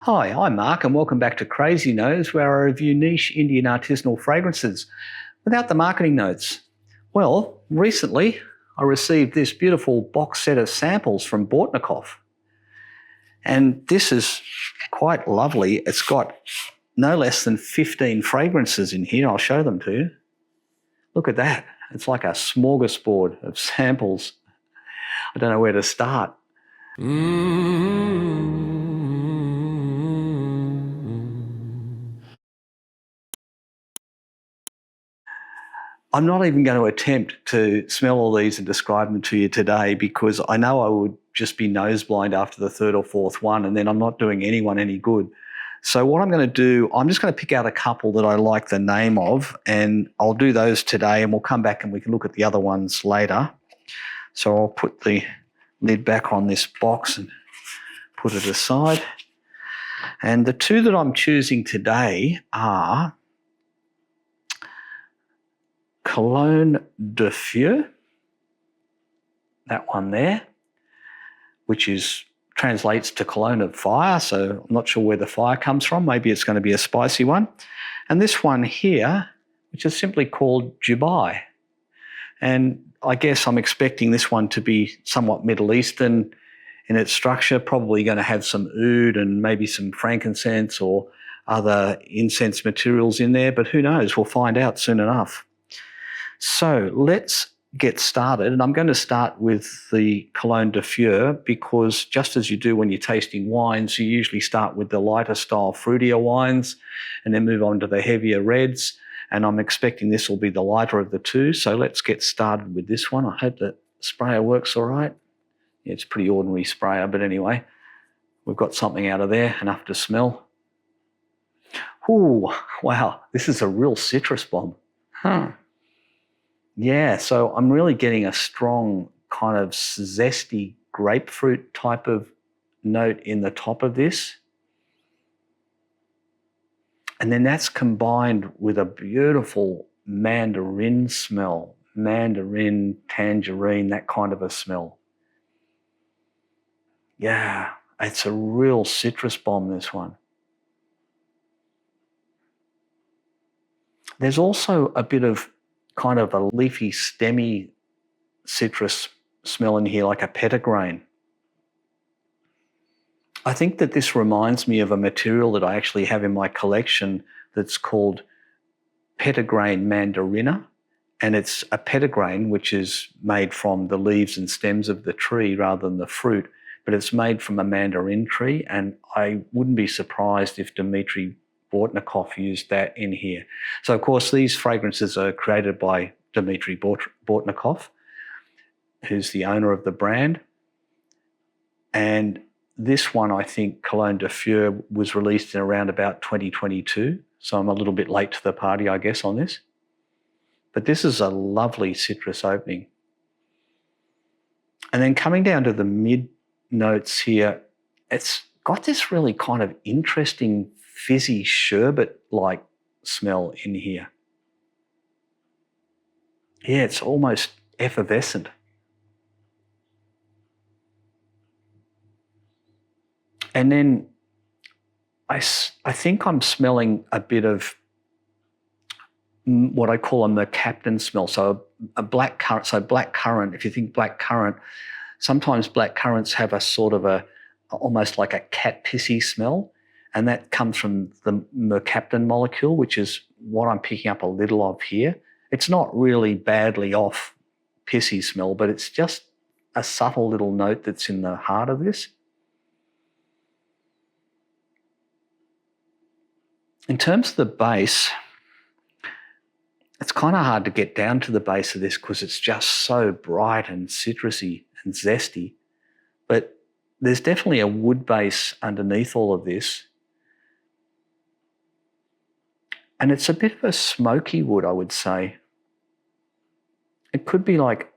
Hi, I'm Mark and welcome back to Crazy Nose, where I review niche Indian artisanal fragrances without the marketing notes. Well, recently I received this beautiful box set of samples from Bortnikoff, and this is quite lovely. It's got no less than 15 fragrances in here. I'll show them to you. Look at that. It's like a smorgasbord of samples. I don't know where to start. I'm not even going to attempt to smell all these and describe them to you today because I know I would just be nose blind after the third or fourth one, and then I'm not doing anyone any good. So what I'm going to do, I'm just going to pick out a couple that I like the name of, and I'll do those today, and we'll come back and we can look at the other ones later. So I'll put the lid back on this box and put it aside. And the two that I'm choosing today are Cologne de Feu, that one there, which translates to Cologne of fire, so I'm not sure where the fire comes from. Maybe it's going to be a spicy one. And this one here, which is simply called Dubai. And I guess I'm expecting this one to be somewhat Middle Eastern in its structure, probably going to have some oud and maybe some frankincense or other incense materials in there, but who knows? We'll find out soon enough. So let's get started, and I'm going to start with the Cologne de Feu because just as you do when you're tasting wines, you usually start with the lighter style, fruitier wines and then move on to the heavier reds, and I'm expecting this will be the lighter of the two. So let's get started with this one. I hope the sprayer works all right. Yeah, it's a pretty ordinary sprayer, but anyway, we've got something out of there, enough to smell. Ooh, wow, this is a real citrus bomb. Yeah, so I'm really getting a strong kind of zesty grapefruit type of note in the top of this. And then that's combined with a beautiful mandarin smell, mandarin, tangerine, that kind of a smell. Yeah, it's a real citrus bomb, this one. There's also a bit of kind of a leafy, stemmy citrus smell in here, like a petitgrain. I think that this reminds me of a material that I actually have in my collection that's called petitgrain mandarina, and it's a petitgrain which is made from the leaves and stems of the tree rather than the fruit, but it's made from a mandarin tree, and I wouldn't be surprised if Dmitry Bortnikoff used that in here. So, of course, these fragrances are created by Dmitry Bortnikoff, who's the owner of the brand. And this one, I think, Cologne de Feu, was released in around about 2022. So I'm a little bit late to the party, I guess, on this. But this is a lovely citrus opening. And then coming down to the mid notes here, it's got this really kind of interesting fizzy sherbet-like smell in here. Yeah, it's almost effervescent. And then I think I'm smelling a bit of what I call a mercaptan smell, so a blackcurrant. So blackcurrant, if you think blackcurrant, sometimes blackcurrants have a sort of almost like a cat pissy smell, and that comes from the mercaptan molecule, which is what I'm picking up a little of here. It's not really badly off pissy smell, but it's just a subtle little note that's in the heart of this. In terms of the base, it's kind of hard to get down to the base of this because it's just so bright and citrusy and zesty. But there's definitely a wood base underneath all of this. And it's a bit of a smoky wood, I would say. It could be like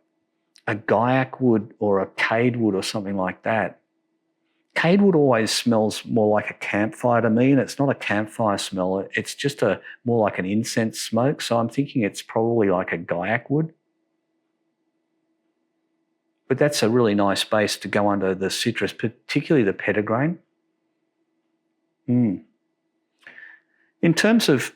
a guaiac wood or a cade wood or something like that. Cade wood always smells more like a campfire to me, and it's not a campfire smell. It's just more like an incense smoke. So I'm thinking it's probably like a guaiac wood. But that's a really nice base to go under the citrus, particularly the petitgrain. Mm. In terms of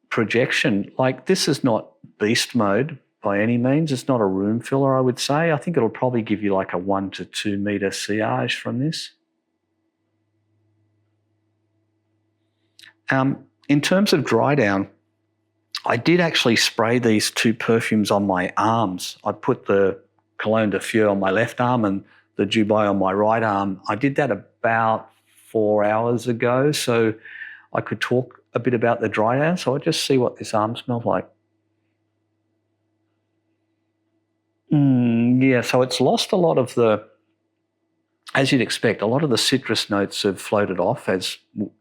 projection, like this is not beast mode by any means. It's not a room filler, I would say. I think it'll probably give you like a 1 to 2 metre sillage from this. In terms of dry down, I did actually spray these two perfumes on my arms. I put the Cologne de Feu on my left arm and the Dubai on my right arm. I did that about 4 hours ago, so I could talk a bit about the dry down. So I'll just see what this arm smells like. Yeah, so it's lost a lot of the, as you'd expect, a lot of the citrus notes have floated off, as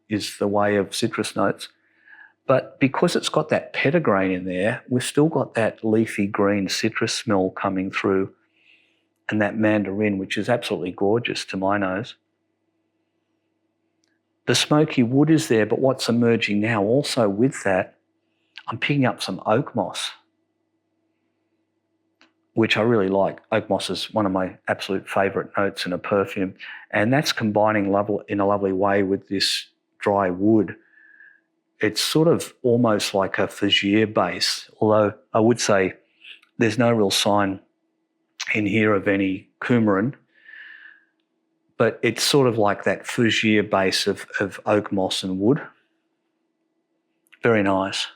is the way of citrus notes. But because it's got that petitgrain in there, we've still got that leafy green citrus smell coming through, and that mandarin, which is absolutely gorgeous to my nose. The smoky wood is there, but what's emerging now also with that, I'm picking up some oakmoss, which I really like. Oakmoss is one of my absolute favourite notes in a perfume, and that's combining in a lovely way with this dry wood. It's sort of almost like a fizzy base, although I would say there's no real sign in here of any coumarin, but it's sort of like that fizzy base of oak moss and wood. Very nice.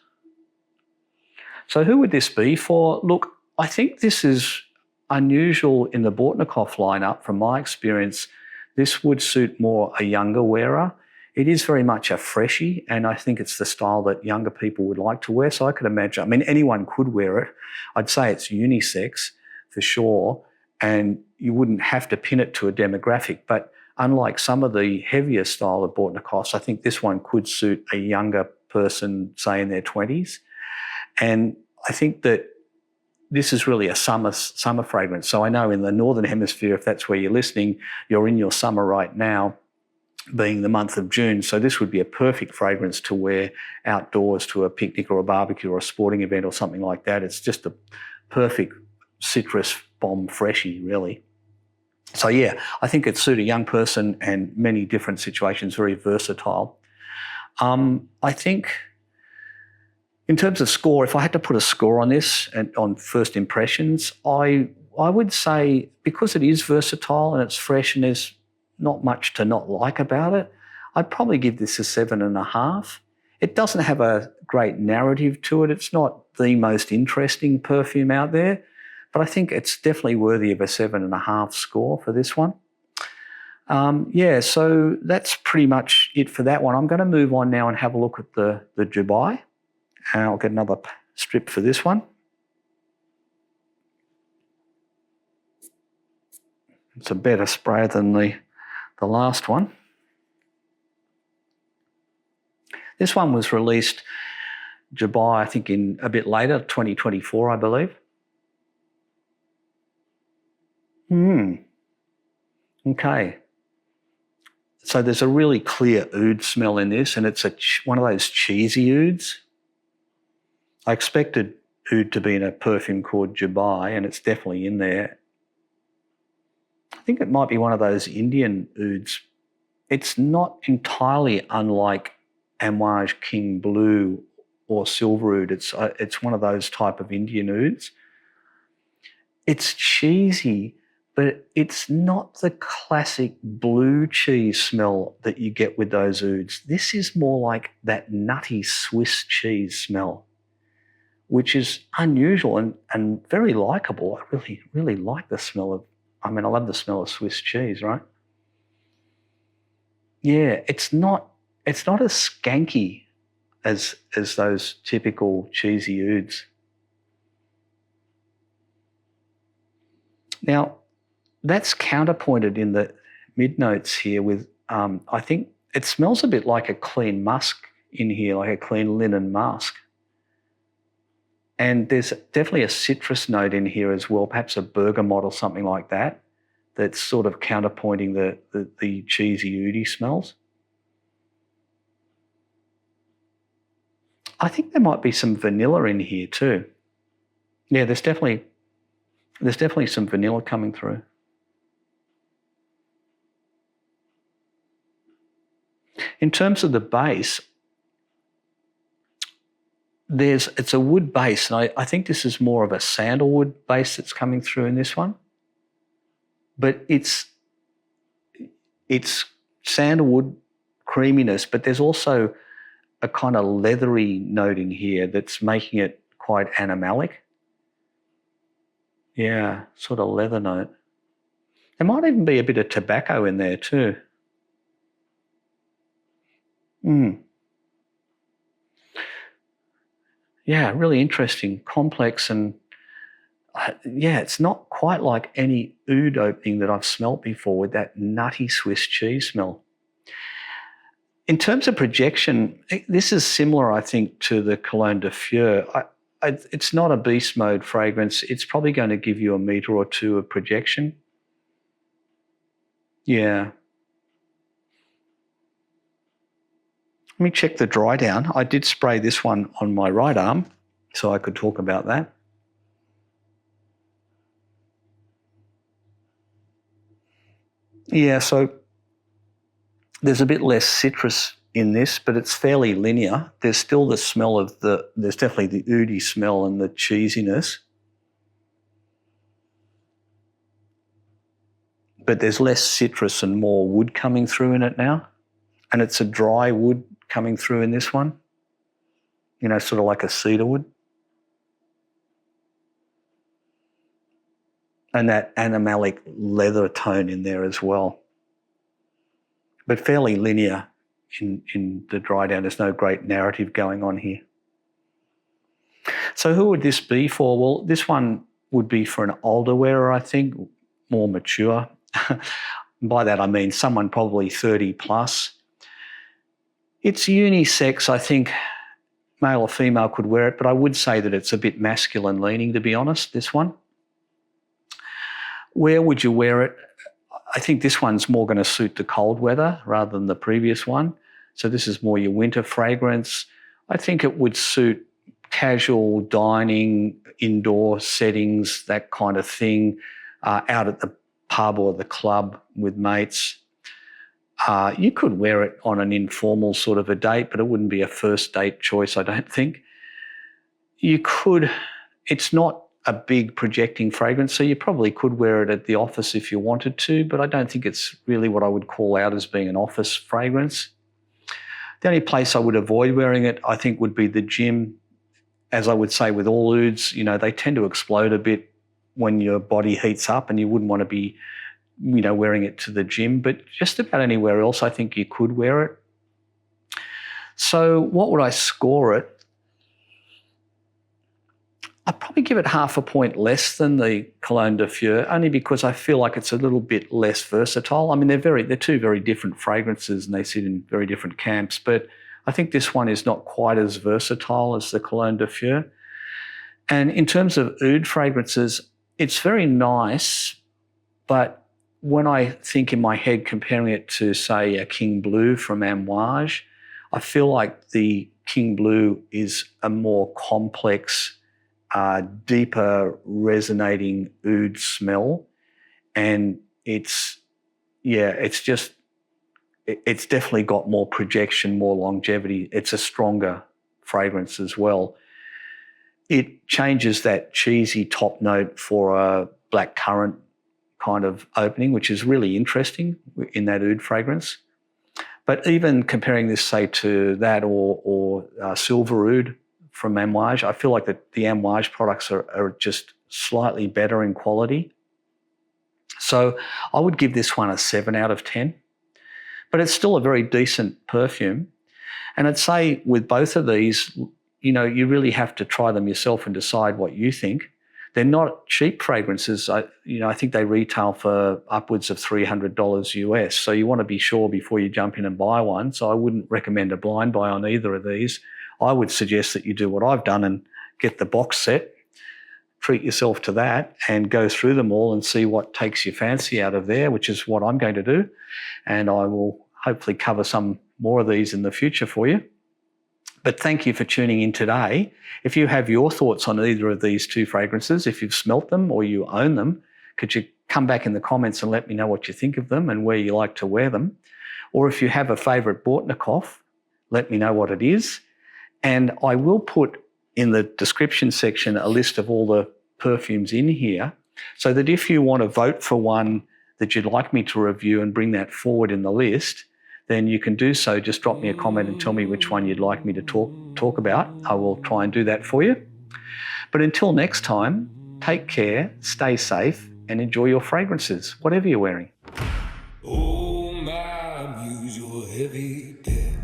So who would this be for? Look, I think this is unusual in the Bortnikoff lineup. From my experience, this would suit more a younger wearer. It is very much a freshie, and I think it's the style that younger people would like to wear. So I could imagine, I mean, anyone could wear it. I'd say it's unisex for sure, and you wouldn't have to pin it to a demographic. But unlike some of the heavier style of Bortnikoffs, I think this one could suit a younger person, say in their 20s. And I think that this is really a summer fragrance. So I know in the Northern Hemisphere, if that's where you're listening, you're in your summer right now, being the month of June. So this would be a perfect fragrance to wear outdoors to a picnic or a barbecue or a sporting event or something like that. It's just a perfect citrus bomb freshie, really. So yeah, I think it'd suit a young person and many different situations, very versatile. I think in terms of score, if I had to put a score on this and on first impressions, I would say because it is versatile and it's fresh and there's not much to not like about it, I'd probably give this a 7.5. It doesn't have a great narrative to it. It's not the most interesting perfume out there, but I think it's definitely worthy of a 7.5 score for this one. Yeah, so that's pretty much it for that one. I'm going to move on now and have a look at the Dubai. And I'll get another strip for this one. It's a better spray than the last one. This one was released Dubai, I think, in a bit later, 2024, I believe. Okay. So there's a really clear oud smell in this, and it's one of those cheesy ouds. I expected oud to be in a perfume called Dubai, and it's definitely in there. I think it might be one of those Indian ouds. It's not entirely unlike Amouage King Blue or Silver Oud. It's one of those type of Indian ouds. It's cheesy, but it's not the classic blue cheese smell that you get with those ouds. This is more like that nutty Swiss cheese smell, which is unusual and very likable. I really, really like the smell of, I love the smell of Swiss cheese, right? Yeah, it's not as skanky as those typical cheesy ouds. Now, that's counterpointed in the mid notes here with, I think it smells a bit like a clean musk in here, like a clean linen musk. And there's definitely a citrus note in here as well, perhaps a bergamot or something like that, that's sort of counterpointing the cheesy oudy smells. I think there might be some vanilla in here too. Yeah, there's definitely some vanilla coming through. In terms of the base, it's a wood base, and I think this is more of a sandalwood base that's coming through in this one. But it's sandalwood creaminess, but there's also a kind of leathery noting here that's making it quite animalic. Yeah, sort of leather note. There might even be a bit of tobacco in there too. Yeah, really interesting, complex, and yeah, it's not quite like any oud opening that I've smelt before with that nutty Swiss cheese smell. In terms of projection, this is similar, I think, to the Cologne de Feu. It's not a beast mode fragrance. It's probably going to give you a metre or two of projection. Yeah. Let me check the dry down. I did spray this one on my right arm, so I could talk about that. Yeah, so there's a bit less citrus in this, but it's fairly linear. There's still the smell of there's definitely the oudy smell and the cheesiness. But there's less citrus and more wood coming through in it now. And it's a dry wood coming through in this one, you know, sort of like a cedar wood. And that animalic leather tone in there as well. But fairly linear in the dry down. There's no great narrative going on here. So who would this be for? Well, this one would be for an older wearer, I think, more mature. By that I mean someone probably 30 plus. It's unisex, I think. Male or female could wear it, but I would say that it's a bit masculine leaning, to be honest, this one. Where would you wear it? I think this one's more going to suit the cold weather rather than the previous one. So this is more your winter fragrance. I think it would suit casual dining, indoor settings, that kind of thing, out at the pub or the club with mates. You could wear it on an informal sort of a date, but it wouldn't be a first date choice, I don't think. You could, it's not a big projecting fragrance, so you probably could wear it at the office if you wanted to, but I don't think it's really what I would call out as being an office fragrance. The only place I would avoid wearing it, I think, would be the gym. As I would say with all ouds, you know, they tend to explode a bit when your body heats up, and you wouldn't want to be, you know, wearing it to the gym, but just about anywhere else I think you could wear it. So what would I score it? I'd probably give it half a point less than the Cologne de Feu, only because I feel like it's a little bit less versatile. I mean, they're two very different fragrances and they sit in very different camps, but I think this one is not quite as versatile as the Cologne de Feu. And in terms of oud fragrances, it's very nice, but when I think in my head comparing it to, say, a King Blue from Amouage, I feel like the King Blue is a more complex, deeper resonating oud smell, and it's definitely got more projection, more longevity. It's a stronger fragrance as well. It changes that cheesy top note for a blackcurrant kind of opening, which is really interesting in that oud fragrance. But even comparing this, say, to that or silver oud from Amouage, I feel like that the Amouage products are just slightly better in quality. So I would give this one a 7 out of 10. But it's still a very decent perfume. And I'd say with both of these, you know, you really have to try them yourself and decide what you think. They're not cheap fragrances. I think they retail for upwards of $300 US. So you want to be sure before you jump in and buy one. So I wouldn't recommend a blind buy on either of these. I would suggest that you do what I've done and get the box set, treat yourself to that, and go through them all and see what takes your fancy out of there, which is what I'm going to do. And I will hopefully cover some more of these in the future for you. But thank you for tuning in today. If you have your thoughts on either of these two fragrances, if you've smelt them or you own them, could you come back in the comments and let me know what you think of them and where you like to wear them? Or if you have a favourite Bortnikoff, let me know what it is. And I will put in the description section a list of all the perfumes in here, so that if you want to vote for one that you'd like me to review and bring that forward in the list, then you can do so. Just drop me a comment and tell me which one you'd like me to talk about. I will try and do that for you. But until next time, take care, stay safe, and enjoy your fragrances, whatever you're wearing. Oh, my muse, you're heavy debt.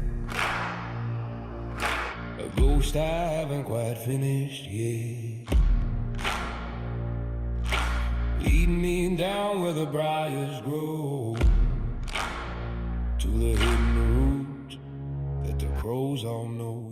A ghost I haven't quite finished yet. Lead me down where the briars grow, to the hidden root that the crows all know.